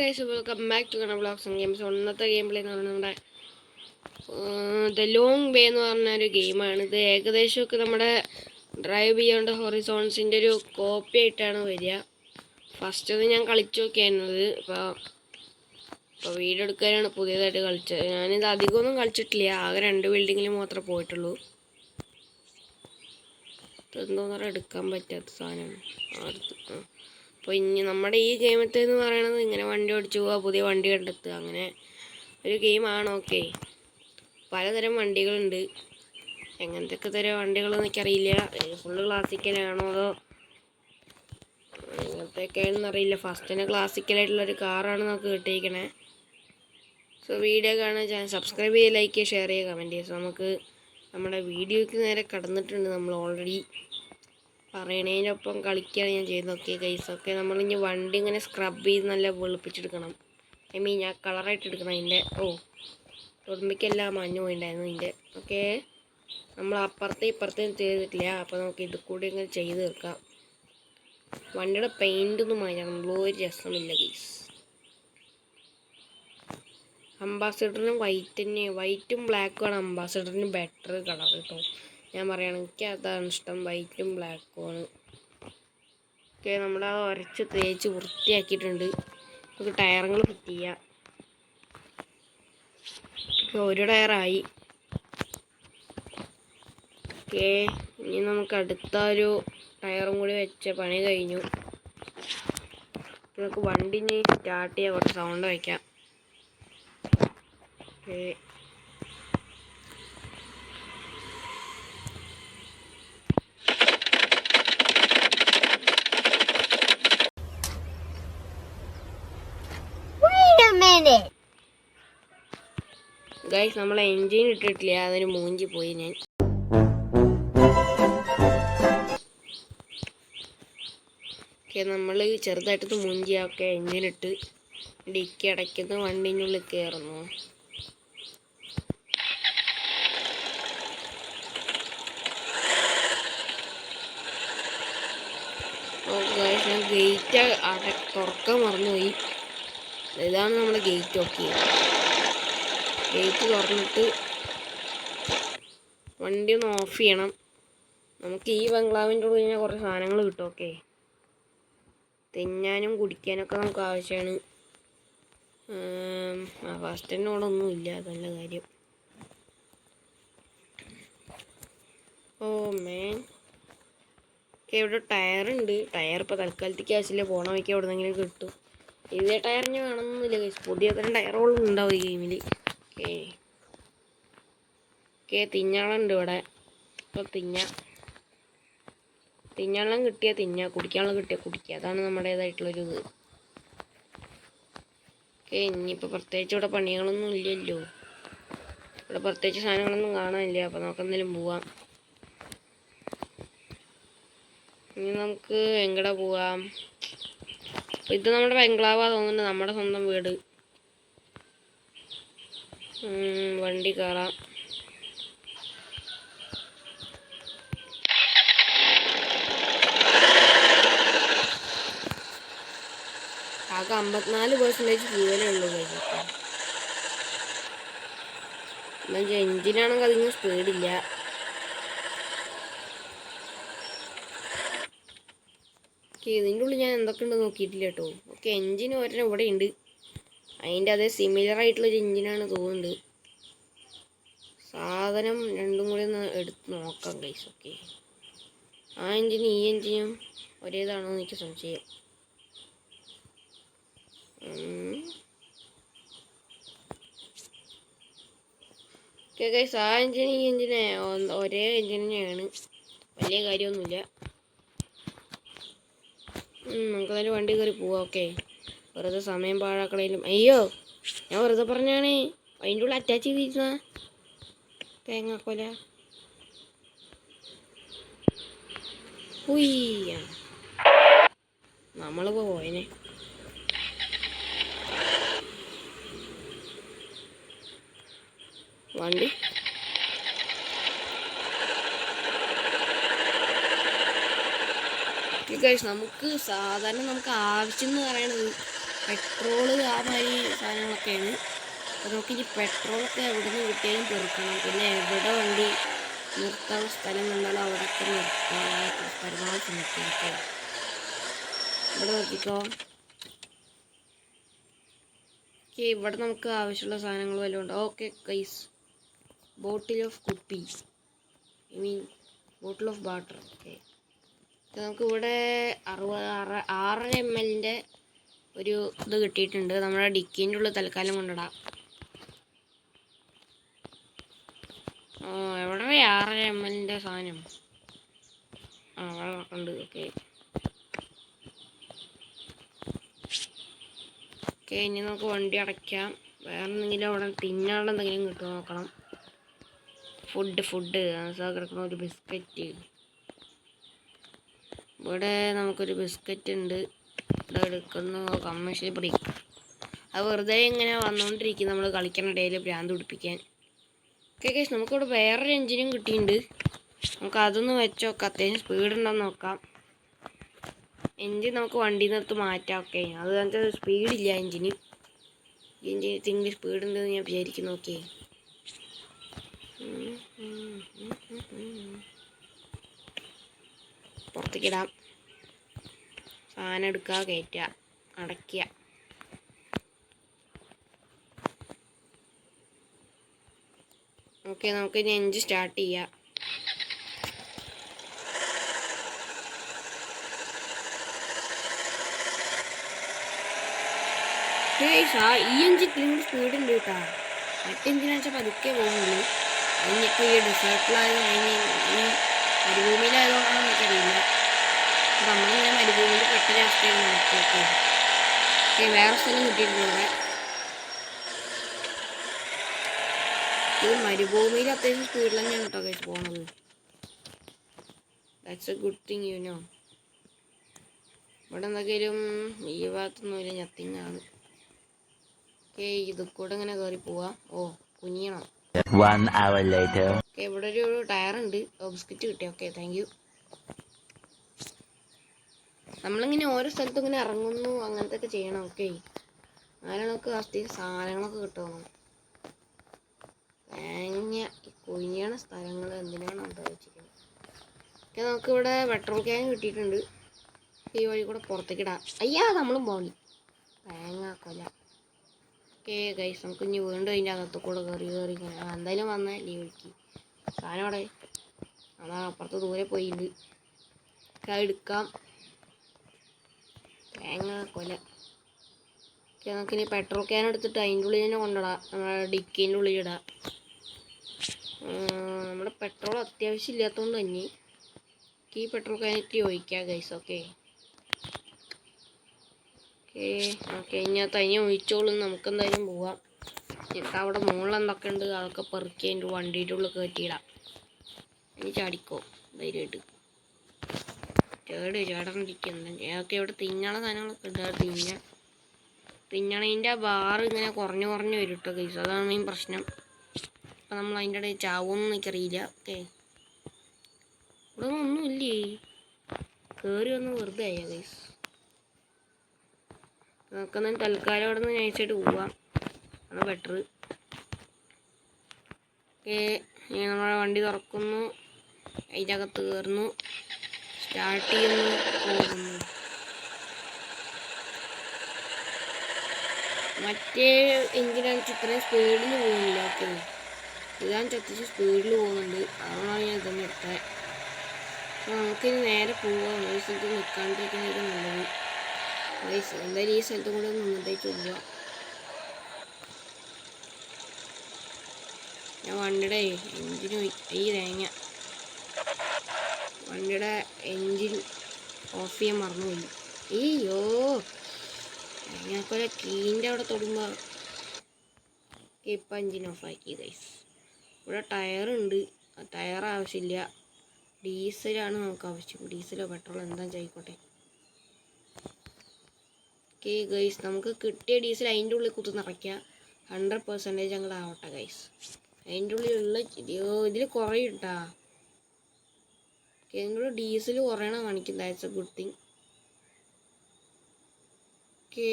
Guys, welcome back to Kanna vlogs and games. ഇന്നത്തെ game play എന്ന് പറഞ്ഞാൽ നമ്മുടെ ദ ലോങ് വേ എന്ന് പറഞ്ഞൊരു ഗെയിമാണ്. ഇത് ഏകദേശമൊക്കെ നമ്മുടെ ഡ്രൈവ് ബിയോണ്ട് ഹൊറിസോൺസിൻ്റെ ഒരു കോപ്പി ആയിട്ടാണ് വരിക. ഫസ്റ്റ് അത് ഞാൻ കളിച്ചു നോക്കിയായിരുന്നത്. ഇപ്പോൾ വീഡിയോ എടുക്കാനാണ് പുതിയതായിട്ട് കളിച്ചത്. ഞാനിത് അധികമൊന്നും കളിച്ചിട്ടില്ല, ആകെ 2 ബിൽഡിങ്ങിൽ മാത്രമേ പോയിട്ടുള്ളൂ. ഇതെന്തോന്ന് പറഞ്ഞാൽ എടുക്കാൻ പറ്റാത്ത സാധനമാണ്. അപ്പോൾ ഇനി നമ്മുടെ ഈ ഗെയിമത്തെ എന്ന് പറയുന്നത് ഇങ്ങനെ വണ്ടി ഓടിച്ചു പോവുക, പുതിയ വണ്ടി കണ്ടെത്തുക, അങ്ങനെ ഒരു ഗെയിമാണ്. ഓക്കെ, പലതരം വണ്ടികളുണ്ട്. എങ്ങനത്തെയൊക്കെ തരം വണ്ടികളെന്ന് എനിക്കറിയില്ല. ഫുള്ള് ക്ലാസിക്കലാണോ അതോ എങ്ങനത്തെയൊക്കെയാണെന്ന് അറിയില്ല. ഫസ്റ്റ് തന്നെ ക്ലാസിക്കലായിട്ടുള്ളൊരു കാറാണ് നമുക്ക് കിട്ടിയിരിക്കണേ. സോ വീഡിയോ കാണാൻ ചാനൽ സബ്സ്ക്രൈബ് ചെയ്യുക, ലൈക്ക് ചെയ്യുക, ഷെയർ ചെയ്യുക, കമൻറ്റ് ചെയ്യുക. സോ നമുക്ക് നമ്മുടെ വീഡിയോയ്ക്ക് നേരെ കടന്നിട്ടുണ്ട്. നമ്മൾ ഓൾറെഡി പറയണതിനൊപ്പം കളിക്കുകയാണ് ഞാൻ ചെയ്യുന്നത്. ഓക്കെ ഗൈസ്, ഓക്കെ നമ്മളിനി വണ്ടി ഇങ്ങനെ സ്ക്രബ് ചെയ്ത് നല്ല വെളുപ്പിച്ചെടുക്കണം. ഞാൻ കളറായിട്ട് എടുക്കണം അതിൻ്റെ. ഓർമ്മിക്കെല്ലാം മഞ്ഞ് പോയിണ്ടായിരുന്നു ഇതിൻ്റെ. ഓക്കെ, നമ്മൾ അപ്പുറത്തെ ഇപ്പുറത്തേയും ചെയ്തിട്ടില്ല. അപ്പോൾ നമുക്ക് ഇത് കൂടി ഇങ്ങനെ ചെയ്ത് തീർക്കാം. വണ്ടിയുടെ പെയിൻ്റൊന്നും മാറ്റണം, ഒരു രസമില്ല ഗൈസ്. അംബാസിഡറിനും വൈറ്റും ബ്ലാക്കുമാണ് അംബാസിഡറിന് ബെറ്റർ കളർ കേട്ടോ. ഞാൻ പറയുകയാണ്, എനിക്ക് അതാണ് ഇഷ്ടം, വൈറ്റും ബ്ലാക്കുമാണ്. ഓക്കെ, നമ്മളത് ഉരച്ച് തേച്ച് വൃത്തിയാക്കിയിട്ടുണ്ട്. നമുക്ക് ടയറുകൾ ഫിറ്റ് ചെയ്യാം. ഒരു ടയറായി. ഓക്കെ, ഇനി നമുക്ക് അടുത്ത ഒരു ടയറും കൂടി വെച്ച പണി കഴിഞ്ഞു. നമുക്ക് വണ്ടി ഇനി സ്റ്റാർട്ട് ചെയ്യാൻ കുറച്ച് സൗണ്ട് വയ്ക്കാം. ഓക്കെ, ഗൈസ് നമ്മൾ എൻജിൻ ഇട്ടിട്ടില്ല, അതൊരു മൂഞ്ചി പോയി ഞാൻ. ഓക്കെ, നമ്മൾ ചെറുതായിട്ടത് മൂഞ്ചിയൊക്കെ എൻജിനിട്ട് ഡിക്കി അടയ്ക്കുന്ന വണ്ടീൻ്റെ ഉള്ളിൽ കയറുന്നു. ഗൈസ്, ഞാൻ ഗേറ്റ് തുറക്കാൻ മറന്നുപോയി. ഇതാണ് നമ്മുടെ ഗേറ്റ്. ഓക്കെ, ഗേറ്റ് തുറന്നിട്ട് വണ്ടി ഒന്ന് ഓഫ് ചെയ്യണം. നമുക്ക് ഈ ബംഗ്ലാവിൻ്റെ ഉള്ളിൽ കഴിഞ്ഞാൽ കുറച്ച് സാധനങ്ങൾ കിട്ടും. ഓക്കെ, തിന്നാനും കുടിക്കാനൊക്കെ നമുക്ക് ആവശ്യമാണ്. ഫസ്റ്റ് തന്നെ ഇവിടെ ഒന്നും ഇല്ല, അതല്ല കാര്യം. മേൻ, ഓക്കെ, ഇവിടെ ടയറുണ്ട്. ടയർ ഇപ്പോൾ തൽക്കാലത്തേക്ക് ആവശ്യമില്ല, പോണ വയ്ക്ക് എവിടെ നിന്നെങ്കിലും കിട്ടും. ഇതേ ടയറിന് വേണമെന്നില്ല ഗൈസ്, പുതിയ തരം ടയറുകളും ഉണ്ടാവും ഈ ഗെയിമിൽ. ഓക്കെ, തിന്നാളുണ്ട് ഇവിടെ. ഇപ്പോൾ തിന്നാളം കിട്ടിയാൽ തിന്നുക, കുടിക്കാനുള്ള കിട്ടിയാൽ കുടിക്കുക. അതാണ് നമ്മുടേതായിട്ടുള്ളൊരു ഇത്. ഓക്കെ, ഇനിയിപ്പോൾ പ്രത്യേകിച്ച് ഇവിടെ പണികളൊന്നും ഇല്ലല്ലോ, ഇവിടെ പ്രത്യേകിച്ച് സാധനങ്ങളൊന്നും കാണാനില്ല. അപ്പോൾ നമുക്ക് എന്തെങ്കിലും പോവാം. ഇനി നമുക്ക് എങ്ങടെ പോവാം? ഇത് നമ്മുടെ ബംഗ്ലാവാ തോന്നുന്നുണ്ട്, നമ്മുടെ സ്വന്തം വീട്. വണ്ടി കയറാം. ആകെ 54% ഫ്യൂവലേ ഉള്ളൂ കഴിഞ്ഞിട്ട്. എന്നുവെച്ചാൽ എൻജിനാണെങ്കിൽ അതിന് സ്പീഡില്ല. ഓക്കെ, ഇതിൻ്റെ ഉള്ളിൽ ഞാൻ എന്തൊക്കെ ഉണ്ട് നോക്കിയിട്ടില്ല കേട്ടോ. ഓക്കെ, എൻജിൻ ഒരെണ്ണം ഇവിടെ ഉണ്ട്, അതിൻ്റെ അതേ സിമിലർ ആയിട്ടുള്ളൊരു എൻജിനാണ് തോന്നുന്നുണ്ട്. സാധനം രണ്ടും കൂടി ഒന്ന് എടുത്ത് നോക്കാം ഗൈസ്. ഓക്കെ, ആ എൻജിനും ഈ എൻജിനും ഒരേതാണോ എന്ന് എനിക്ക് സംശയം. ഓക്കെ ഗൈസ്, ആ എൻജിന് ഈ എൻജിന് ഒരേ എൻജിൻ തന്നെയാണ്, വലിയ കാര്യമൊന്നുമില്ല. നമുക്ക് തന്നെ വണ്ടി കയറി പോവാം. ഓക്കെ, വെറുതെ സമയം പാഴാക്കണേലും. അയ്യോ, ഞാൻ വെറുതെ പറഞ്ഞാണ്. അതിൻ്റെ ഉള്ളിൽ അറ്റാച്ച് ചെയ്തിരുന്ന തേങ്ങാക്കൊല. നമ്മളിപ്പോൾ പോയനെ. വണ്ടി ഗൈസ്, നമുക്ക് സാധാരണ നമുക്ക് ആവശ്യം എന്ന് പറയണത് പെട്രോള് ആ മാതിരി സാധനങ്ങളൊക്കെയാണ്. അപ്പോൾ നമുക്കിനി പെട്രോളൊക്കെ എവിടെ നിന്ന് കിട്ടിയാലും പെറുക്കണം. പിന്നെ എവിടെ വണ്ടി നിർത്താനുള്ള സ്ഥലം കണ്ടാലും അവിടെയൊക്കെ നിർത്താൻ പരമാവധി ശ്രമിക്കാം. ഇവിടെ നിർത്തിക്കോ. ഓക്കെ, ഇവിടെ നമുക്ക് ആവശ്യമുള്ള സാധനങ്ങൾ വല്ലതും ഉണ്ട്. ഓക്കെ ഗൈസ്, ബോട്ടിൽ ഓഫ് കുപ്പി, I mean bottle of water. Okay, നമുക്കിവിടെ 6 ml ഒരു ഇത് കിട്ടിയിട്ടുണ്ട്. നമ്മുടെ ഡിക്കീൻ്റെ ഉള്ളിൽ തൽക്കാലം കൊണ്ടിടാം. എവിടെ 6 ml സാധനം? അവിടെ ഉണ്ട്. ഓക്കെ ഓക്കെ, ഇനി നമുക്ക് വണ്ടി അടയ്ക്കാം. വേറെ എന്തെങ്കിലും അവിടെ തിന്നാനുള്ള എന്തെങ്കിലും കിട്ടുമോ നോക്കണം. ഫുഡ് കിടക്കുന്ന ഒരു ബിസ്ക്കറ്റ്. ഇവിടെ നമുക്കൊരു ബിസ്ക്കറ്റ് ഉണ്ട്. ഇവിടെ എടുക്കുന്നു കമ്മീഷൻ ബ്രേക്ക്. അത് വെറുതെ ഇങ്ങനെ വന്നുകൊണ്ടിരിക്കും നമ്മൾ കളിക്കുന്ന ഇടയിൽ ഭ്രാന്ത് പിടിപ്പിക്കാൻ. ഓക്കെ ഗൈസ്, നമുക്കിവിടെ വേറൊരു എൻജിനും കിട്ടിയിട്ടുണ്ട്. നമുക്ക് അതൊന്ന് വെച്ചോക്കാം. അത്യാവശ്യം സ്പീഡുണ്ടോയെന്ന് നോക്കാം. എൻജിൻ നമുക്ക് വണ്ടിയിൽ നിർത്ത് മാറ്റാം. ഓക്കെ, അത് നമുക്ക് സ്പീഡില്ല എൻജിന്. എൻജിന് സ്പീഡുണ്ടെന്ന് ഞാൻ വിചാരിക്കുന്നു. ഓക്കെ, പുറത്തേക്കിടാം. സാധനം എടുക്കുക, കയറ്റുക, അടയ്ക്കുക. ഓക്കെ, നമുക്ക് ഇനി എൻജിൻ സ്റ്റാർട്ട് ചെയ്യാം. ഈ എൻജിൻ ഇത്തിരി സ്പീഡുണ്ട് കേട്ടോ. മറ്റെന്തിനാ വെച്ചാൽ പതുക്കെ പോകുന്നുള്ളൂ. അതിനിപ്പോൾ ഈ ഡിസേർട്ടിലായത് ഈ മരുഭൂമിയിലായതുകൊണ്ടാണെന്ന് എനിക്കറിയില്ല. നമ്മളിങ്ങനെ മരുഭൂമിയിൽ പെട്ടൊരവസ്ഥയാണ് നമുക്ക്. ഓക്കെ, വേറെ സ്ഥലം കിട്ടിയിട്ടുണ്ട്. ഇത് മരുഭൂമിയിൽ അത്യാവശ്യം സ്പീഡിൽ തന്നെയാണ് കേട്ടോ കഴിച്ച് പോകുന്നത്. That's A good thing you know. ഇവിടെ എന്തെങ്കിലും ഈ ഭാഗത്തൊന്നുമില്ല, ഞത്തിങ്ങാണ്. ഓക്കെ, ഇത് കൂടെ ഇങ്ങനെ കയറി പോവാം. ഓ, കുനിയണം. ഓക്കെ, ഇവിടെ ഒരു ടയറുണ്ട്. ബിസ്ക്കറ്റ് കിട്ടി. Okay, thank you. നമ്മളിങ്ങനെ ഓരോ സ്ഥലത്തും ഇങ്ങനെ ഇറങ്ങുന്നു, അങ്ങനത്തെ ഒക്കെ ചെയ്യണം. ഓക്കെ, അങ്ങനെ നമുക്ക് അത്യാവശ്യം സാധനങ്ങളൊക്കെ കിട്ടുമോ. കുഞ്ഞാണ സ്ഥലങ്ങൾ എന്തിനാണ് എന്താ വെച്ചിരിക്കുന്നത്. ഓക്കെ, നമുക്കിവിടെ പെട്രോൾ ക്യാൻ കിട്ടിയിട്ടുണ്ട്. ഈ വഴി കൂടെ പുറത്തേക്കിടാം. അയ്യാ, നമ്മളും പോകണം. കൊല. ഓക്കെ ഗൈസ്, നമുക്ക് ഇനി വീണ്ടും അതിൻ്റെ അകത്ത് കൂടെ കയറി എന്തായാലും വന്നേ ലീവ് വിളിക്ക്. സാധനം അവിടെ അതാ അപ്പുറത്ത് ദൂരെ പോയിട്ടുണ്ട്. എടുക്കാം. കൊല. ഓക്കെ, നമുക്കിനി പെട്രോൾ ക്യാൻ എടുത്തിട്ട് അതിൻ്റെ ഉള്ളിൽ തന്നെ കൊണ്ടിടാം. നമ്മുടെ ഡിക്കീൻ്റെ ഉള്ളിൽ ഇടാം. നമ്മുടെ പെട്രോൾ അത്യാവശ്യം ഇല്ലാത്തതുകൊണ്ട് തന്നെ ഈ പെട്രോൾ ക്യാനിട്ട് ഒഴിക്കാം ഗൈസ്. ഓക്കെ ഓക്കെ, ഇനി ആ തനിയെ ഒഴിച്ചോളും. നമുക്ക് എന്തായാലും പോവാം. എന്നിട്ട് അവിടെ മുകളിൽ എന്തൊക്കെ ഉണ്ട് അതൊക്കെ പെറുക്കി അതിൻ്റെ വണ്ടിയുടെ ഉള്ളിൽ കയറ്റിയിടാം. ഇനി ചാടിക്കോ ധൈര്യമായിട്ട്. ചേടണ്ടിരിക്കുന്നത് ഏതൊക്കെ ഇവിടെ തിന്നണ സാധനങ്ങളൊക്കെ ഉണ്ട്. തിന്നണതിൻ്റെ ബാറ് ഇങ്ങനെ കുറഞ്ഞു വരും കേട്ടോ ഗൈസ്. അതാണ് മെയിൻ പ്രശ്നം. അപ്പം നമ്മൾ അതിൻ്റെ ഇടയിൽ ചാവുമെന്ന് എനിക്കറിയില്ല. ഓക്കെ, ഇവിടെ ഒന്നുമില്ലേ, കയറി വന്ന് വെറുതെ ആയ ഗൈസ്. നമുക്കെന്നാൽ തൽക്കാലം അവിടെ നിന്ന് നൈസായിട്ട് പോവാം, ആണ് ബെറ്റർ. ഓക്കെ, നമ്മുടെ വണ്ടി തുറക്കുന്നു, അതിൻ്റെ അകത്ത് കയറുന്നു, സ്റ്റാർട്ട് ചെയ്യുന്നു, പോകുന്നു. മറ്റേ എഞ്ചിനാണെന്ന് ഇത്രയും സ്പീഡിൽ പോകുന്നില്ല. ഓക്കെ, ഇതാണ് അത്യാവശ്യം സ്പീഡിൽ പോകുന്നുണ്ട്. അതുകൊണ്ടാണ് ഞാൻ ഇതൊന്നും എടുത്തത്. അപ്പോൾ നമുക്കിനി നേരെ പോവാം. ഒരു സ്ഥലത്ത് നിൽക്കാണ്ടിരിക്കുന്നത് നല്ലത്. എന്തായാലും ഈ സ്ഥലത്തും കൂടെ നിന്നിട്ടേക്ക് പോവാം. ഞാൻ വണ്ടിയുടെ എൻജിന് ഈ തേങ്ങ വണ്ടിയുടെ എൻജിൻ ഓഫ് ചെയ്യാൻ മറന്നുപോയി. അയ്യോ, തേങ്ങാക്കൊല കീൻ്റെ അവിടെ തൊടുമ്പോൾ ഇപ്പം എൻജിൻ ഓഫാക്കി ഗൈസ്. ഇവിടെ ടയറുണ്ട്, ടയർ ആവശ്യമില്ല. ഡീസലാണ് നമുക്ക് ആവശ്യം. ഡീസലോ പെട്രോളോ എന്താ ചെയ്യിക്കോട്ടെ. ഓക്കെ ഗൈസ്, നമുക്ക് കിട്ടിയ ഡീസൽ അതിൻ്റെ ഉള്ളിൽ കുത്തി നിറയ്ക്കാം. 100% അങ്ങോട്ട് ആവട്ടെ ഗൈസ്. അതിൻ്റെ ഉള്ളിലുള്ള ഇതിൽ കുറയും കേട്ടാ. ഓക്കെ, നിങ്ങളുടെ ഡീസൽ കുറയണം കാണിക്കും. That's A good thing. Okay,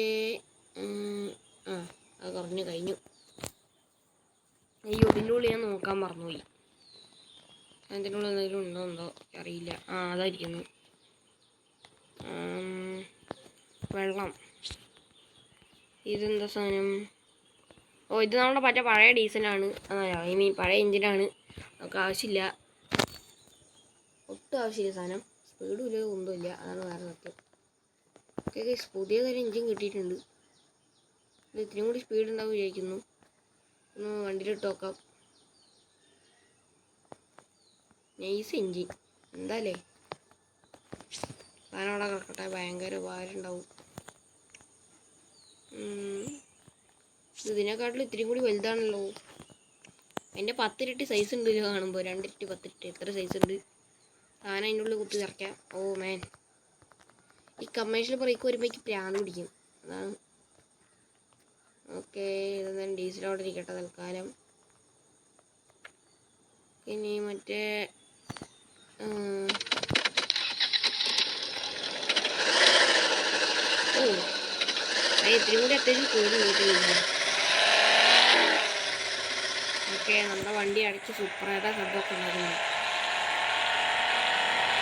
ആ അത് കുറഞ്ഞു കഴിഞ്ഞു. അയ്യോ ഇതിൻ്റെ ഉള്ളിൽ ഞാൻ നോക്കാൻ മറന്നുപോയി. അതിൻ്റെ ഉള്ളിൽ എന്തെങ്കിലും ഉണ്ടോ എന്തോ അറിയില്ല. ആ അതായിരിക്കുന്നു വെള്ളം. ഇതെന്താ സാധനം? ഓ ഇത് നമ്മുടെ മറ്റേ പഴയ ഡീസലാണ്. ഐ മീൻ പഴയ എഞ്ചിനാണ്. നമുക്ക് ആവശ്യമില്ല, ഒട്ടും ആവശ്യമില്ല സാധനം. സ്പീഡും ഇല്ല ഒന്നുമില്ല, അതാണ് വേറെ സത്യം. ഓക്കെ ഗൈസ്, പുതിയ തരം എഞ്ചിൻ കിട്ടിയിട്ടുണ്ട്. ഇത് ഇത്തിരിയും കൂടി സ്പീഡ് ഉണ്ടാവും വിചാരിക്കുന്നു. ഒന്ന് വണ്ടിയിലിട്ട് നോക്കാം. നൈസ് എഞ്ചിൻ എന്താല്ലേ. സാധനം അവിടെ കിടക്കട്ടെ, ഭയങ്കര ഭാരമുണ്ടാവും. ഇതിനെക്കാട്ടിലും ഇത്തിരി കൂടി വലുതാണല്ലോ. അതിൻ്റെ 10 ഇരട്ടി സൈസ് ഉണ്ടല്ലോ കാണുമ്പോൾ. 2 ഇരട്ടി 10 ഇരട്ടി എത്ര സൈസ് ഉണ്ട്. സാധനം അതിൻ്റെ ഉള്ളിൽ കുത്തി നിറയ്ക്കാം. ഓ മാൻ, ഈ കമേഴ്ഷ്യൽ ബ്രേക്ക് വരുമ്പോൾ എനിക്ക് പ്രാന്ത് പിടിക്കും, അതാണ്. ഓക്കെ, ഇതെന്തായാലും ഡീസലോടെ ഇരിക്കട്ടെ തൽക്കാലം. ഇനി മറ്റേ ഓ ഇത്തിരി കൂടി അത്യാവശ്യം സ്പീഡ് നീട്ടില്ല. ഓക്കെ, നമ്മുടെ വണ്ടി അടച്ച് സൂപ്പറായിട്ട് ശബ്ദമൊക്കെ ഉണ്ടാക്കുന്നു.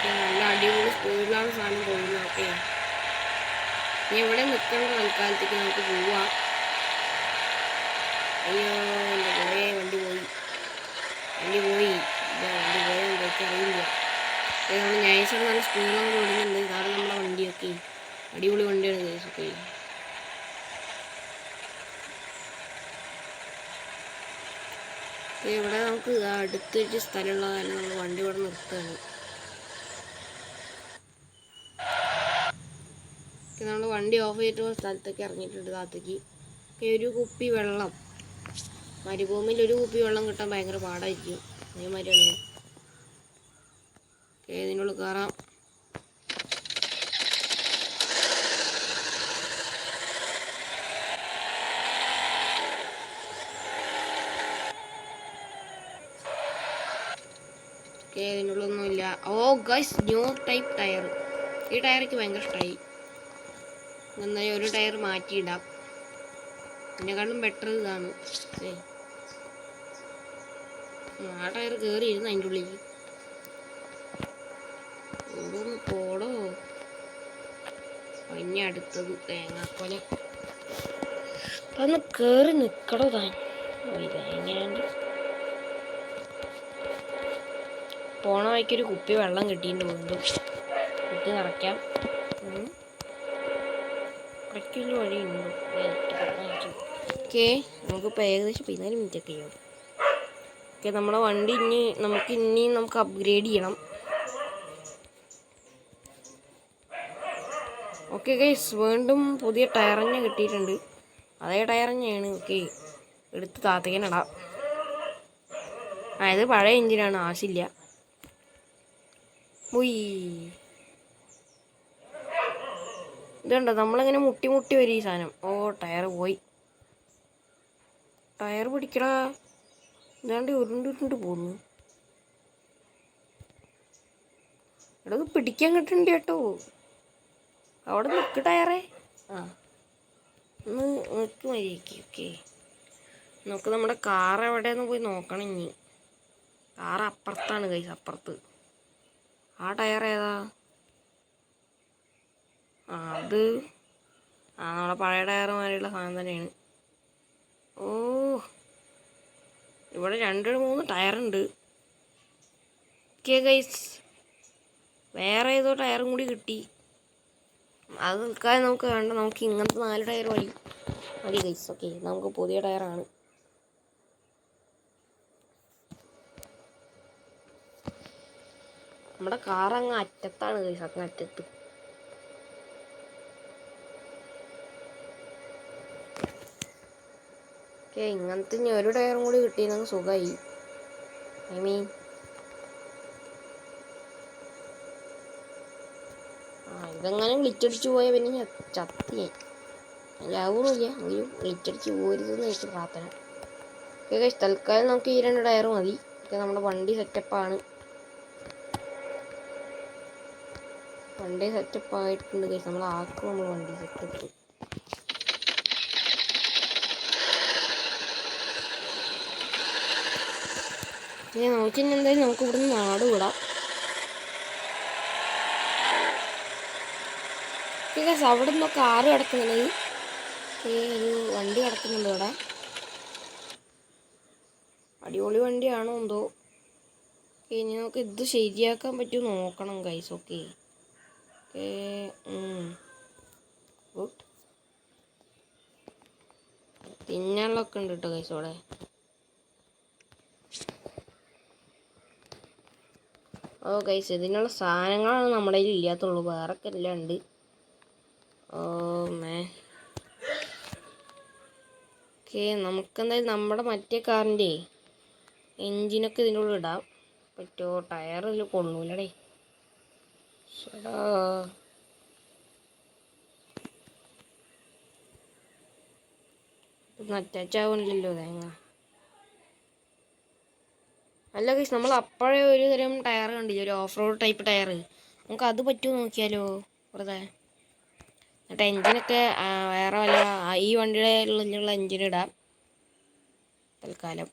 നല്ല അടിപൊളി സ്പീഡിലാണ് സാധനം പോകുന്നത്. ഓക്കെ, ഇനി എവിടെ നിൽക്കേണ്ട തൽക്കാലത്തേക്ക് നമുക്ക് പോവാം. അയ്യോ എൻ്റെ പോയേ, വണ്ടി പോയി എന്തൊക്കെ അറിയില്ല. നമ്മൾ നൈസായിട്ട് നല്ല സ്പീഡിലാണ് ഓടുന്നുണ്ട്. കാരണം നമ്മളെ വണ്ടിയൊക്കെ അടിപൊളി വണ്ടിയാണ് ഗൈസൊക്കെ. ഇവിടെ നമുക്ക് അടുത്തൊരു സ്ഥലമുള്ള കാരണം നമ്മൾ വണ്ടി ഇവിടെ നിർത്തുകയാണ്. നമ്മൾ വണ്ടി ഓഫ് ചെയ്തിട്ട് സ്ഥലത്തേക്ക് ഇറങ്ങിയിട്ടുണ്ട്. താത്തേക്ക് ഒരു കുപ്പി വെള്ളം. മരുഭൂമിയിൽ ഒരു കുപ്പി വെള്ളം കിട്ടാൻ ഭയങ്കര പാടായിരിക്കും. അതേമാതിരിയാണ്. ഇതിനുള്ളിൽ കയറാം. ഇതിനുള്ളൊന്നുമില്ല. ഓ ഗൈസ്, ന്യൂ ടൈപ്പ് ടയർ. ഈ ടയർക്ക് ഭയങ്കര ഇഷ്ടമായി. എന്നാലും ഒരു ടയർ മാറ്റിയിടാം. ഇതിനെക്കാളും ബെറ്റർ ഇതാണ്. ആ ടയർ കയറിയിരുന്നു അതിൻ്റെ ഉള്ളിൽ. ഓരോന്ന് പോടോ. പിന്നെ അടുത്തത് തേങ്ങാക്കൊല. അതൊന്ന് കയറി നിൽക്കടോ താൻ. എങ്ങനെയുണ്ട് പോണ വഴിക്കൊരു കുപ്പി വെള്ളം കിട്ടിയിട്ട് വീണ്ടും കുത്തി നിറയ്ക്കാം. കുറയ്ക്കൊരു വഴിയുണ്ടോ? ഓക്കെ, നമുക്കിപ്പോൾ ഏകദേശം 14 മിനിറ്റ് ഒക്കെ ചെയ്യും. ഓക്കെ, നമ്മുടെ വണ്ടി നമുക്ക് അപ്ഗ്രേഡ് ചെയ്യണം. ഓക്കെ ഗൈസ്, വീണ്ടും പുതിയ ടയർ തന്നെ കിട്ടിയിട്ടുണ്ട്. അതേ ടയർ തന്നെയാണ്. ഓക്കെ, എടുത്ത് താത്തേക്കിനിടാം. ഇത് പഴയ എഞ്ചിനാണ്, ആവശ്യമില്ല. ഇതുണ്ടോ, നമ്മളിങ്ങനെ മുട്ടി വരും ഈ സാധനം. ഓ ടയർ പോയി. ടയർ പിടിക്കടാ. ഇതാണ്ട് ഉരുണ്ടിട്ട് പോകുന്നു. ഇവിടെ പിടിക്കാൻ കിട്ടുന്നുണ്ട് കേട്ടോ. അവിടെ നിൽക്ക് ടയറേ. ഒന്ന് നിൽക്ക് മതിയാക്കി. ഓക്കെ, നമുക്ക് നമ്മുടെ കാർ എവിടെയെന്ന് പോയി നോക്കണം. ഇനി കാർ അപ്പുറത്താണ് കൈസ്, അപ്പുറത്ത്. ആ ടയർ ഏതാ? അത് നമ്മുടെ പഴയ ടയറുമാതിരിയുള്ള സാധനം തന്നെയാണ്. ഓ, ഇവിടെ 2-3 ടയറുണ്ട്. ഓക്കെ ഗൈസ്, വേറെ ഏതോ ടയറും കൂടി കിട്ടി. അത് നിൽക്കാതെ നമുക്ക് വേണ്ട, നമുക്ക് ഇങ്ങനത്തെ 4 ടയർ മതി ഗൈസ്. ഓക്കെ, നമുക്ക് പുതിയ ടയറാണ്. നമ്മുടെ കാർ അങ്ങ് അറ്റത്താണ് ഗൈസ്, അങ്ങ് അറ്റത്ത്. ഓക്കെ, ഇങ്ങനത്തെ ഇനി ഒരു ടയറും കൂടി കിട്ടിയിരുന്നെങ്കിൽ സുഖമായി. ഐ മീൻ ഇതെങ്ങനെ ഗ്ലിച്ചടിച്ച് പോയാൽ പിന്നെ ചത്തി ലാഭമൊന്നുമില്ല. എങ്കിലും ഗ്ലിച്ചടിച്ച് പോരുതെന്ന് എനിക്ക് പ്രാർത്ഥന. ഓക്കെ, തൽക്കാലം നമുക്ക് ഈ 2 ടയർ മതി. ഓക്കെ, നമ്മുടെ വണ്ടി സെറ്റപ്പാണ്. വണ്ടി സെറ്റപ്പ് ആയിട്ടുണ്ട് ഗൈസ്. നമ്മൾ വണ്ടി സെറ്റപ്പ്. ഇനി നമുക്ക് ഇനി എന്തായാലും നമുക്ക് ഇവിടുന്ന് നാട് വിടാം. അവിടെ നിന്നൊക്കെ കാറ് കിടക്കുന്നുണ്ട്. ഒരു വണ്ടി കിടക്കുന്നുണ്ട് ഇവിടെ. അടിപൊളി വണ്ടിയാണോ എന്തോ. ഇനി നമുക്ക് ഇത് ശരിയാക്കാൻ പറ്റുമോ നോക്കണം ഗൈസ്. Okay good. തിന്നാളൊക്കെ ഉണ്ട് കേട്ടോ ഗൈസ് അവിടെ. ഓ ഗൈസ് ഇതിനുള്ള സാധനങ്ങളാണ് നമ്മുടെ കയ്യിൽ ഇല്ലാത്തുള്ളൂ. വേറൊക്കെ എല്ലാം ഉണ്ട്. ഓ മാൻ. ഓക്കെ നമുക്കെന്തായാലും നമ്മുടെ മറ്റേ കാറിൻ്റെ എൻജിനൊക്കെ ഇതിൻ്റെ ഉള്ളിൽ ഇടാം പറ്റുമോ? ടയർ ഇതിൽ കൊള്ളൂലടേ. ചേടാ ഇതൊന്നും അറ്റാച്ച് ആവുന്നില്ലല്ലോ തേങ്ങ. അല്ല ഗൈസ് നമ്മൾ അപ്പോഴേ ഒരു തരം ടയർ കണ്ടില്ല, ഒരു ഓഫ് റോഡ് ടൈപ്പ് ടയർ. നമുക്ക് അത് പറ്റുമോ നോക്കിയാലോ വെറുതെ. എന്നിട്ട് എൻജിനൊക്കെ വേറെ വല്ല ഈ വണ്ടിയുടെ ഉള്ളിലുള്ള എൻജിൻ ഇടാം തൽക്കാലം.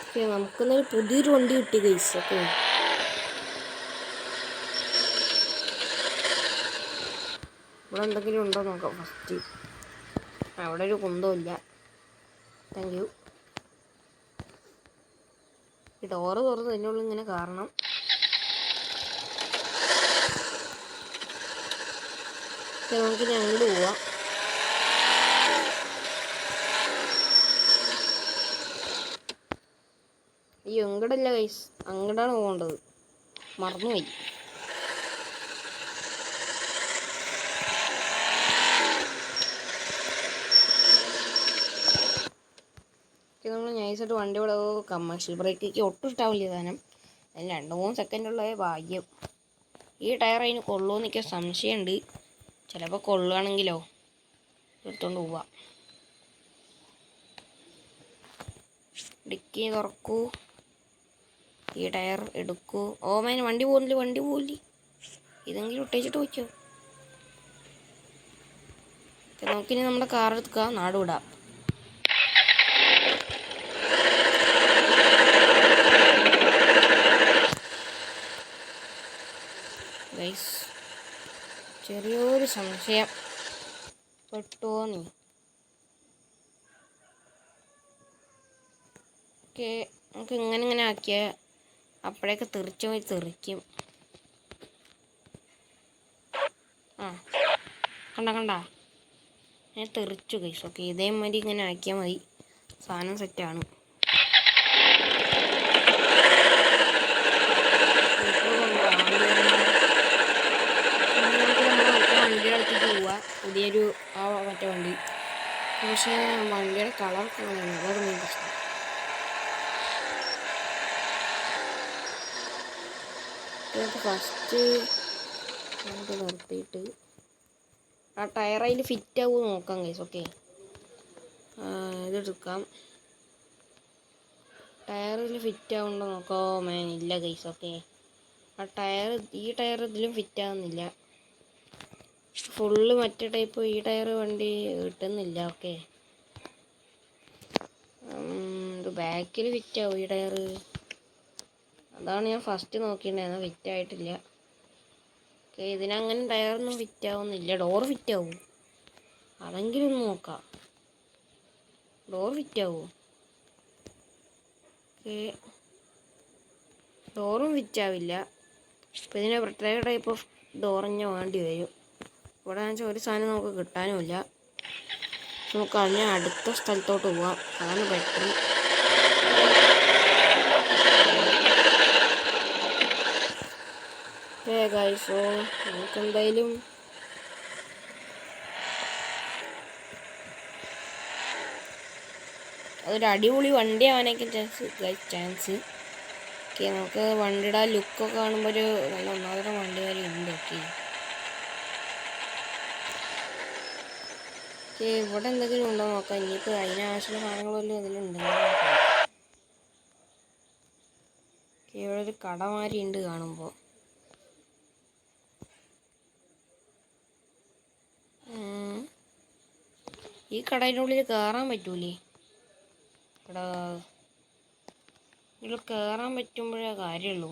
ഓക്കെ നമുക്കെന്നൊരു പുതിയൊരു വണ്ടി കിട്ടി ഗൈസ്. ഓക്കെ ഇവിടെ എന്തെങ്കിലും ഉണ്ടോ നോക്കാം ഫസ്റ്റ്. അവിടെ ഒരു കുന്തമില്ല. Thank you. ഈ ഡോറ് തുറന്ന് അതിനുള്ളിൽ ഇങ്ങനെ കാരണം. നമുക്കിനി അങ്ങോട്ട് പോവാം. ഈ എങ്ങടല്ല ഗൈസ്, അങ്ങോട്ടാണ് പോകേണ്ടത്. മറന്നുപോയി. നമ്മൾ നൈസായിട്ട് വണ്ടി ഇവിടെ കമേഴ്ഷ്യൽ ബ്രേക്കൊക്കെ ഒട്ടും ഇഷ്ടാവില്ല സാധനം. അതിന് 2-3 സെക്കൻഡുള്ള ഭാഗ്യം. ഈ ടയർ അതിന് കൊള്ളുമോ എന്നൊക്കെ സംശയമുണ്ട്. ചിലപ്പോൾ കൊള്ളുകയാണെങ്കിലോ എടുത്തോണ്ട് പോവാം. ഡിക്കി തുറക്കൂ. ഈ ടയർ എടുക്കൂ. ഓ മേൻ വണ്ടി പോകില്ല. ഇതെങ്കിലും ഇട്ടേച്ചിട്ട് വയ്ക്കോ. നമുക്കിനി നമ്മുടെ കാർ എടുക്കുക, നാട് വിടാം. ഗൈസ് ചെറിയൊരു സംശയം പെട്ടുവോ നീ. ഓക്കെ നമുക്ക് ഇങ്ങനെ ആക്കിയാൽ അപ്പോഴേക്ക് തെറിക്കും. ആ കണ്ട ഞാൻ തെറിച്ചു ഗൈസ്. ഓക്കെ ഇതേമാതിരി ഇങ്ങനെ ആക്കിയാൽ മതി, സാധനം സെറ്റാണ്. വണ്ടിയുടെ അടുത്തേക്ക് പോവാ. പുതിയൊരു മറ്റേ വണ്ടി. പക്ഷേ വണ്ടിയുടെ കളറൊക്കെ അങ്ങനെയാണ്. അതാണ് മെയിൻ പ്രശ്നം. ഫസ്റ്റ് നമുക്ക് നിർത്തിയിട്ട് ആ ടയർ അതിൽ ഫിറ്റ് ആവുമോ നോക്കാം ഗൈസ്. ഓക്കെ ഇതെടുക്കാം. ടയറിൽ ഫിറ്റ് ആവുന്നുണ്ടോ നോക്കാം. മേൻ ഇല്ല ഗൈസ്. ഓക്കെ ഈ ടയർ ഇതിലും ഫിറ്റ് ആവുന്നില്ല. ഫുള്ള് മറ്റേ ടൈപ്പ് ഈ ടയർ വണ്ടി കിട്ടുന്നില്ല. ഓക്കെ ഇത് ബാക്കിൽ ഫിറ്റ് ആവും ഈ ടയർ. അതാണ് ഞാൻ ഫസ്റ്റ് നോക്കിയിട്ടുണ്ടായിരുന്നത്. ഫിറ്റ് ആയിട്ടില്ല. ഓക്കെ ഇതിനങ്ങനെ ടയറൊന്നും ഫിറ്റ് ആവുന്നില്ല. ഡോർ ഫിറ്റ് ആവും. അതെങ്കിലും ഒന്ന് നോക്കാം. ഡോർ ഫിറ്റ് ആവുമോ? ഓക്കെ ഡോറും ഫിറ്റ് ആവില്ല. അപ്പോൾ ഇതിന് പ്രത്യേക ടൈപ്പ് ഓഫ് ഡോർ തന്നെ വേണ്ടി വരും. ഇവിടെ വെച്ചാൽ ഒരു സാധനം നമുക്ക് കിട്ടാനുമില്ല. നമുക്ക് അതിന് അടുത്ത സ്ഥലത്തോട്ട് പോവാം, അതാണ് ബെറ്റർ. ഓക്കെ ഗൈസ് സോ നമുക്കെന്തായാലും അതൊരു അടിപൊളി വണ്ടി ആവാനൊക്കെ ചാൻസ്. ഓക്കെ നമുക്ക് വണ്ടിയുടെ ലുക്കൊക്കെ കാണുമ്പോൾ ഒരു നല്ല ഒന്നാമതരം വണ്ടി കാര്യം ഉണ്ട്. ഓക്കെ ഇവിടെ എന്തെങ്കിലും ഉണ്ടോ നോക്കാം. ഇനിയിപ്പോൾ അതിനാവശ്യമുള്ള സാധനങ്ങളെല്ലാം ഇതിലുണ്ട്. ഇവിടെ ഒരു കടമാരി ഉണ്ട് കാണുമ്പോൾ. ഈ കടയുടെ ഉള്ളിൽ കയറാൻ പറ്റൂലേ? എടാ ഇതിൽ കയറാൻ പറ്റുമ്പോഴേ കാര്യമുള്ളൂ.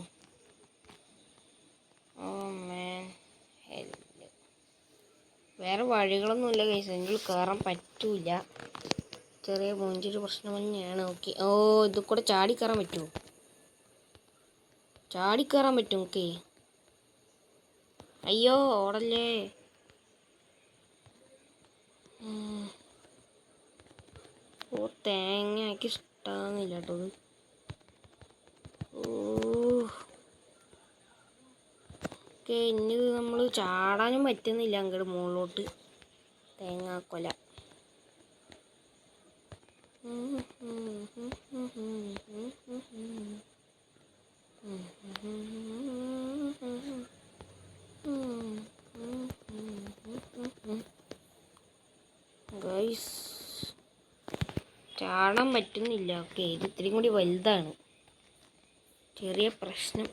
ഓ മാൻ, വേറെ വഴികളൊന്നുമില്ല ഗൈസ്, ഇതിൽ കയറാൻ പറ്റൂല. ചെറിയ മൂഞ്ചൊരു പ്രശ്നം തന്നെയാണ്. ഓക്കെ, ഓ ഇത് കൂടെ ചാടിക്കയറാൻ പറ്റുമോ? ചാടിക്കയറാൻ പറ്റും. ഓക്കെ, അയ്യോ ഓടല്ലേ. ഓ തേങ്ങ എനിക്ക് ഇഷ്ടമാകുന്നില്ല കേട്ടോ ഇത്. ഓക്കെ, ഇനി നമ്മൾ ചാടാനും പറ്റുന്നില്ല അങ്ങോട്ട് മുകളിലോട്ട്. തേങ്ങാക്കൊല. ഗൈസ് ചാടാൻ പറ്റുന്നില്ല. ഓക്കെ, ഇത് ഇത്തിരി കൂടി വലുതാണ്, ചെറിയ പ്രശ്നം.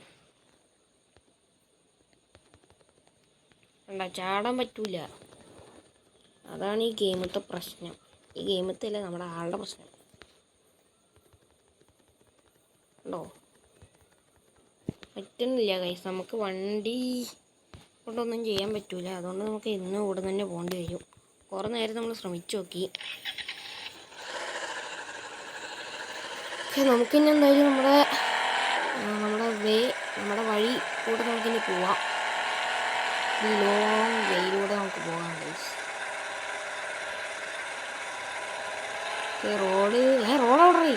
വേണ്ട, ചാടാൻ പറ്റൂല. അതാണ് ഈ ഗെയിമത്തെ പ്രശ്നം. ഈ ഗെയിമത്തല്ല, നമ്മുടെ ആളുടെ പ്രശ്നം ഉണ്ടോ. പറ്റുന്നില്ല ഗൈസ്, നമുക്ക് വണ്ടി കൊണ്ടൊന്നും ചെയ്യാൻ പറ്റൂല. അതുകൊണ്ട് നമുക്ക് ഇന്ന് ഇവിടെ തന്നെ പോകേണ്ടി വരും. കുറേ നേരം നമ്മൾ ശ്രമിച്ചു നോക്കി. നമുക്കിനി എന്തായാലും നമ്മുടെ വഴി കൂടെ നമുക്കിനി പോവാം. ഈ ലോങ് വേയിലൂടെ നമുക്ക് പോകാം ഗൈസ്. റോഡവിടെ റോഡവിടെ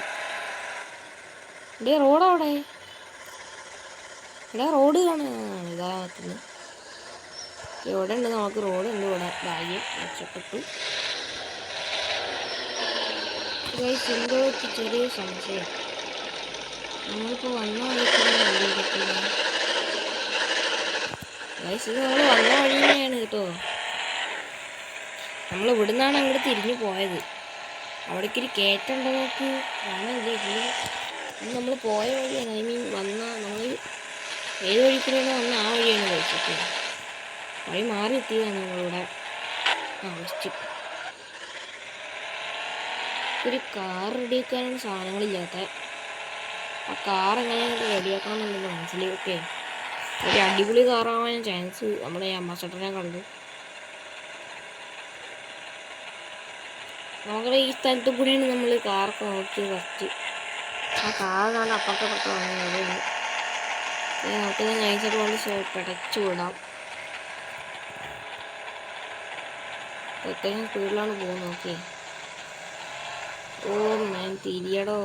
റോഡ് കാണാൻ ഇതാക്കുന്നു. ഇവിടെ ഉണ്ട്, നമുക്ക് റോഡ് ഉണ്ട് ഇവിടെ. ഭാഗ്യം രക്ഷപ്പെട്ടു ഗൈസ്. എന്തോ ചെറിയ സംശയം, നമ്മളിപ്പോൾ വന്ന വഴിക്കുള്ള ഗൈസ്, ഇത് നമ്മൾ വന്ന വഴി തന്നെയാണ് കേട്ടോ. നമ്മൾ ഇവിടുന്നാണ് അങ്ങോട്ട് തിരിഞ്ഞു പോയത്. അവിടേക്കൊരു കയറ്റുണ്ടോ നോക്ക്, കാണാനില്ല. ഇത് നമ്മൾ പോയ വഴിയാണ്. ഐ മീൻ നമ്മൾ ഏത് വഴിക്കൂടെയാണ് വന്ന ആ വഴിയാണ് കഴിച്ചിട്ട്. വഴി മാറി എത്തിയതാണ് നമ്മളിവിടെ. ഫസ്റ്റ് ഒരു കാർ റെഡിയാക്കാനാണ് സാധനങ്ങളില്ലാത്ത. ആ കാർ എങ്ങനെയാണ് റെഡിയാക്കണം എന്നുള്ളത് മനസ്സിലായി. ഓക്കെ, ഒരു അടിപൊളി കാറാവാൻ ചാൻസ് നമ്മുടെ ഈ അംബാസഡറിനെ കണ്ടു. നമ്മുടെ ഈ സ്ഥലത്ത് കൂടെയാണ് നമ്മൾ കാറൊക്കെ നോക്കിയത് ഫസ്റ്റ്. ആ കാറാണ് അപ്പുറത്ത് വാങ്ങിയത്. നമുക്കിത് നൈസായിട്ട് കൊണ്ട് പിടച്ചു വിടാം. അത്യാവശ്യം സ്പീഡിലാണ് പോകുന്നത്. ഓക്കെ, ഓ ഞാൻ തിരിയടോ.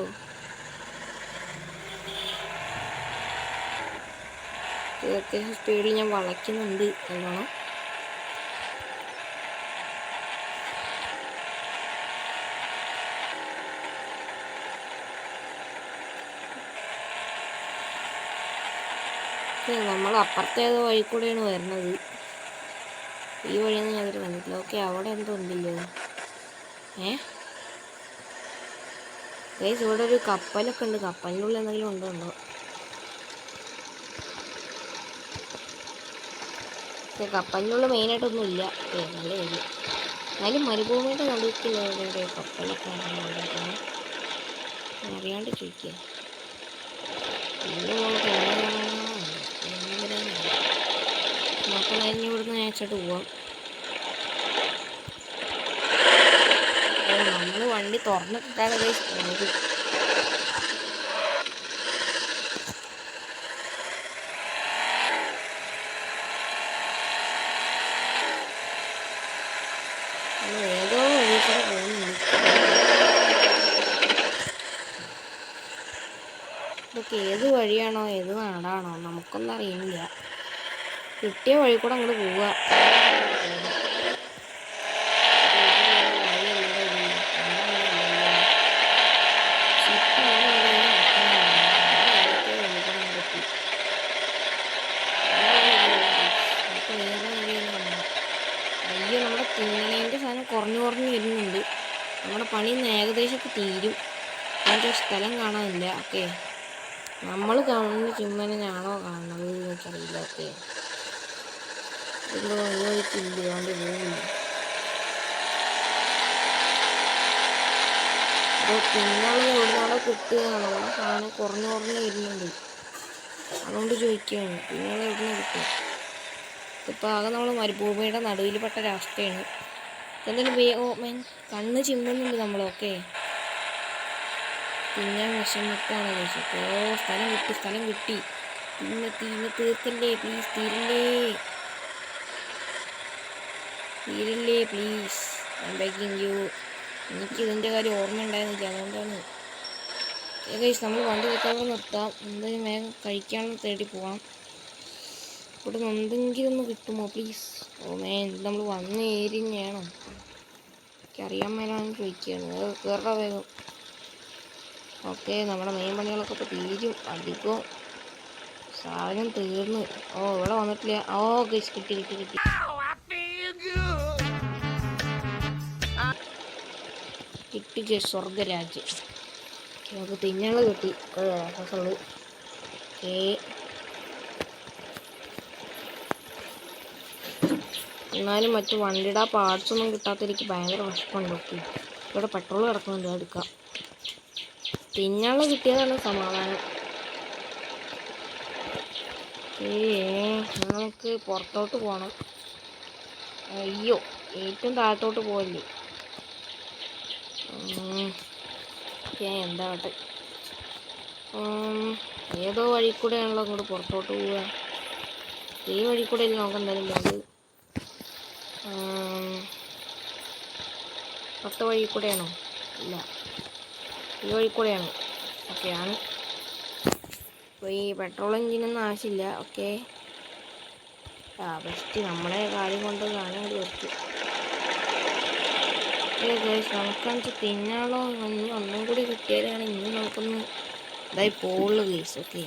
അത്യാവശ്യം സ്പീഡിൽ ഞാൻ വളയ്ക്കുന്നുണ്ട് നല്ലോണം. നമ്മൾ അപ്പുറത്തെ ഏതോ വഴി കൂടെയാണ് വരുന്നത്. ഈ വഴിയൊന്നും ഞാൻ അതിൽ കണ്ടിട്ടില്ല. ഓക്കെ, അവിടെ എന്തോ ഉണ്ടല്ലോ. ഗൈസ്, ഇവിടെ ഒരു കപ്പലൊക്കെ ഉണ്ട്. കപ്പലിൻ്റെ ഉള്ളിൽ എന്തെങ്കിലും ഉണ്ടോ? കപ്പലിൻ്റെ ഉള്ളിൽ മെയിനായിട്ടൊന്നും ഇല്ല. നല്ല വഴി. എന്നാലും മരുഭൂമിയുടെ നടുക്കില്ല കപ്പലൊക്കെ അറിയാണ്ട് ചോദിക്കുക. നമുക്ക് അതിന് ഇവിടുന്ന് അയച്ചിട്ട് പോവാം. നമ്മൾ വണ്ടി തുറന്നിട്ടാണ് പോകുന്നത്. ഏതോ വഴി കൂടെ പോകുന്നുണ്ട്. ഇതൊക്കെ ഏത് വഴിയാണോ ഏത് നാടാണോ നമുക്കൊന്നും അറിയില്ല. കിട്ടിയ വഴി കൂടെ അങ്ങോട്ട് പോവുക. അയ്യോ, നമ്മുടെ തിന്നണേൻ്റെ സാധനം കുറഞ്ഞു വരുന്നുണ്ട്. നമ്മുടെ പണി ഏകദേശമൊക്കെ തീരും. അതിൻ്റെ സ്ഥലം കാണാനില്ല. ഓക്കെ, നമ്മൾ കാണുന്ന ചിമ്മനാണോ കാണുന്നത് എനിക്കറിയില്ല. ഓക്കെ, എന്തോ വഴിക്കില്ലാണ്ട് പോകുന്നു. അപ്പോൾ പിന്നുള്ളത് എവിടുന്നാണോ കിട്ടുക, നമ്മുടെ സാധനം കുറഞ്ഞു വരുന്നുണ്ട്. അതുകൊണ്ട് ചോദിക്കുകയാണ്, പിന്നുള്ളത് എവിടുന്ന് കിട്ടുക. ഇപ്പോൾ ആകെ നമ്മൾ മരുഭൂമിയുടെ നടുവിൽ പെട്ട ഒരവസ്ഥയാണ്. എന്തായാലും കണ്ണ് ചിമ്മുന്നുണ്ട് നമ്മൾ. ഓക്കെ, പിന്നെ വിഷമത്താണ് ചോദിച്ചത്. സ്ഥലം കിട്ടി. പിന്നെ തീർക്കല്ലേ പ്ലീസ്, തീരല്ലേ please, I am begging you. എനിക്ക് ഇതിൻ്റെ കാര്യം ഓർമ്മ ഉണ്ടായിരുന്നില്ല, അതുകൊണ്ടാണ്. നമ്മൾ വണ്ടി വെക്കാതെ നിർത്താം. എന്തായാലും വേഗം കഴിക്കാനുള്ള തേടി പോവാം. ഇവിടെ നിന്ന് എന്തെങ്കിലും ഒന്ന് കിട്ടുമോ പ്ലീസ്? നമ്മൾ വന്ന ഏരിയയാണോ? എനിക്കറിയാൻ മേലാന്ന് ചോദിക്കുകയാണ്. കയറാ വേഗം. ഓക്കെ, നമ്മുടെ മെയിൻ പണികളൊക്കെ ഇപ്പോൾ തീരും. അധികം സാധനം തീർന്ന്. ഇവിടെ വന്നിട്ടില്ല. ഗൈസ് കിട്ടി. സ്വർഗരാജ്യം. നമുക്ക് തിന്നാള് കിട്ടി. രസമുള്ളൂ. ഓക്കെ, എന്നാലും മറ്റു വണ്ടിയുടെ പാർട്സ് ഒന്നും കിട്ടാത്തെനിക്ക് ഭയങ്കര വിഷമമുണ്ട്. ഓക്കെ, ഇവിടെ പെട്രോൾ കിടക്കുന്നുണ്ട്, എടുക്കാം. തിന്നാള് കിട്ടിയതാണ് സമാധാനം. നമുക്ക് പുറത്തോട്ട് പോകണം. അയ്യോ, ഏറ്റവും താഴത്തോട്ട് പോകല്ലേ. എന്താ കേട്ടെ, ഏതോ വഴി കൂടെയാണല്ലോ അങ്ങോട്ട് പുറത്തോട്ട് പോവുക. ഈ വഴി കൂടെ ഇല്ല, നമുക്ക് എന്തായാലും പോകേണ്ടത്. പത്ത് വഴി കൂടെയാണോ? ഇല്ല, ഈ വഴി കൂടെയാണ്. ഓക്കെ ആണ്. അപ്പോൾ ഈ പെട്രോൾ എഞ്ചിനൊന്നും ആവശ്യമില്ല. Okay, best. നമ്മളെ കാര്യം കൊണ്ട് കാണാൻ തീർത്തു. നമുക്കാണെന്ന് തിന്നാളോ ഒന്നും കൂടി കിട്ടിയാലാണ് ഇനി നമുക്കൊന്ന് ഇതായി പോകുള്ളൂ ഗൈസ്. ഓക്കെ,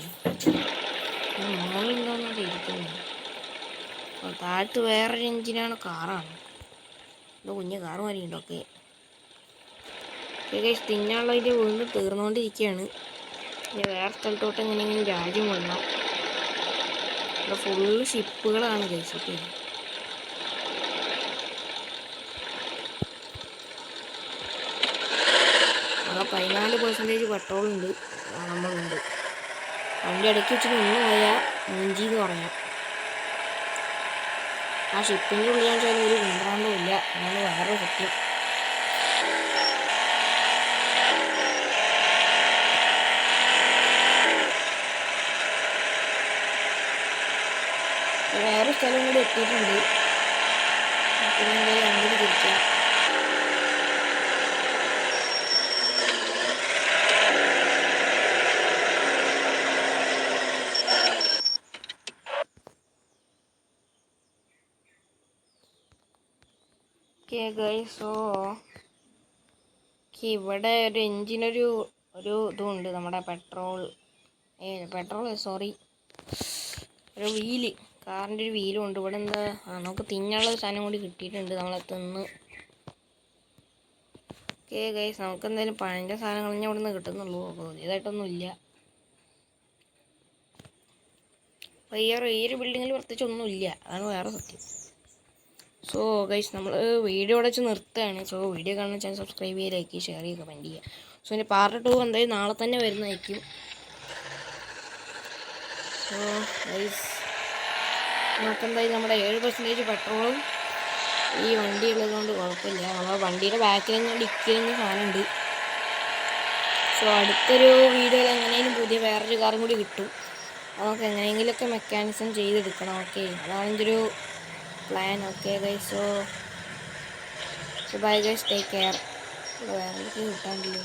മോളുണ്ടോന്നൊക്കെ ഇരിക്കുന്നത്. താഴത്ത് വേറൊരു എഞ്ചിനാണ്, കാറാണ്. കുഞ്ഞ് കാറ് മാറിയുണ്ട്. ഓക്കെ ഗൈസ്, തിന്നാളതിൻ്റെ വീണ്ടും തീർന്നുകൊണ്ടിരിക്കുകയാണ്. ഇനി വേറെ സ്ഥലത്തോട്ട് എങ്ങനെയെങ്കിലും രാജ്യം കൊള്ളാം. ഇവിടെ ഫുള്ള് ഷിപ്പുകളാണ് ഗൈസ്. ഓക്കെ, 14% പെട്രോളുണ്ട്, നമ്മളുണ്ട്. വണ്ടി ഇടയ്ക്ക് വെച്ചിട്ട് നിന്ന് പോയാൽ മൂഞ്ചിന്ന് പറയാം. ആ ഷിപ്പിൻ്റെ ഉള്ളിലാണെന്ന് വെച്ചാൽ ഒരു കുന്ത്രാണ്ടവും ഇല്ല. അതാണ് വേറെ സത്യം. വേറെ സ്ഥലം കൂടി എത്തിയിട്ടുണ്ട്. പിന്നെ അങ്ങോട്ട് തിരിക്കാം. ഓക്കെ ഗൈസ്, സോ ഇവിടെ ഒരു എൻജിനൊരു ഇതുണ്ട്. നമ്മുടെ സോറി, ഒരു വീല്, കാറിൻ്റെ ഒരു വീലും ഉണ്ട്. ഇവിടെ എന്താ, നമുക്ക് തിന്നാനുള്ള സാധനം കൂടി കിട്ടിയിട്ടുണ്ട്. നമ്മളെ തിന്ന്. ഓക്കെ ഗൈസ്, നമുക്ക് എന്തായാലും പഴഞ്ച സാധനങ്ങൾ ഞാൻ ഇവിടെ നിന്ന് കിട്ടുന്നുള്ളൂ. അപ്പോൾ ഇതായിട്ടൊന്നും ഇല്ല. അപ്പോൾ ഈ ഒരു ബിൽഡിങ്ങിൽ പ്രത്യേകിച്ച് ഒന്നുമില്ല, അതാണ് വേറെ സത്യം. സോ ഗൈസ്, നമ്മൾ വീഡിയോ ഇവിടെ വെച്ച് നിർത്തുകയാണ്. സോ വീഡിയോ കാണുന്ന ചാനൽ സബ്സ്ക്രൈബ് ചെയ്യുക, ലൈക്ക് ചെയ്യുക, ഷെയർ ചെയ്യുക, കമൻറ്റ് ചെയ്യുക. സോ ഇതിൻ്റെ പാർട്ട് 2 എന്തായാലും നാളെ തന്നെ വരുന്നതായിരിക്കും. സോ ഗൈസ്, നമുക്കെന്തായാലും നമ്മുടെ 7% പെട്രോളും ഈ വണ്ടി ഉള്ളതുകൊണ്ട് കുഴപ്പമില്ല. നമ്മുടെ വണ്ടിയുടെ ബാക്കിൽ ഡിക്കിൽ സാധനമുണ്ട്. സോ അടുത്തൊരു വീഡിയോയിൽ എങ്ങനെയും പുതിയ വേറൊരു കാറും കൂടി കിട്ടും. നമുക്ക് എങ്ങനെയെങ്കിലുമൊക്കെ മെക്കാനിസം ചെയ്തെടുക്കണം. ഓക്കെ, അതാണ് എൻ്റെ ഒരു plan. Okay guys, so bye guys, take care. വേറെ കിട്ടാണ്ടില്ല.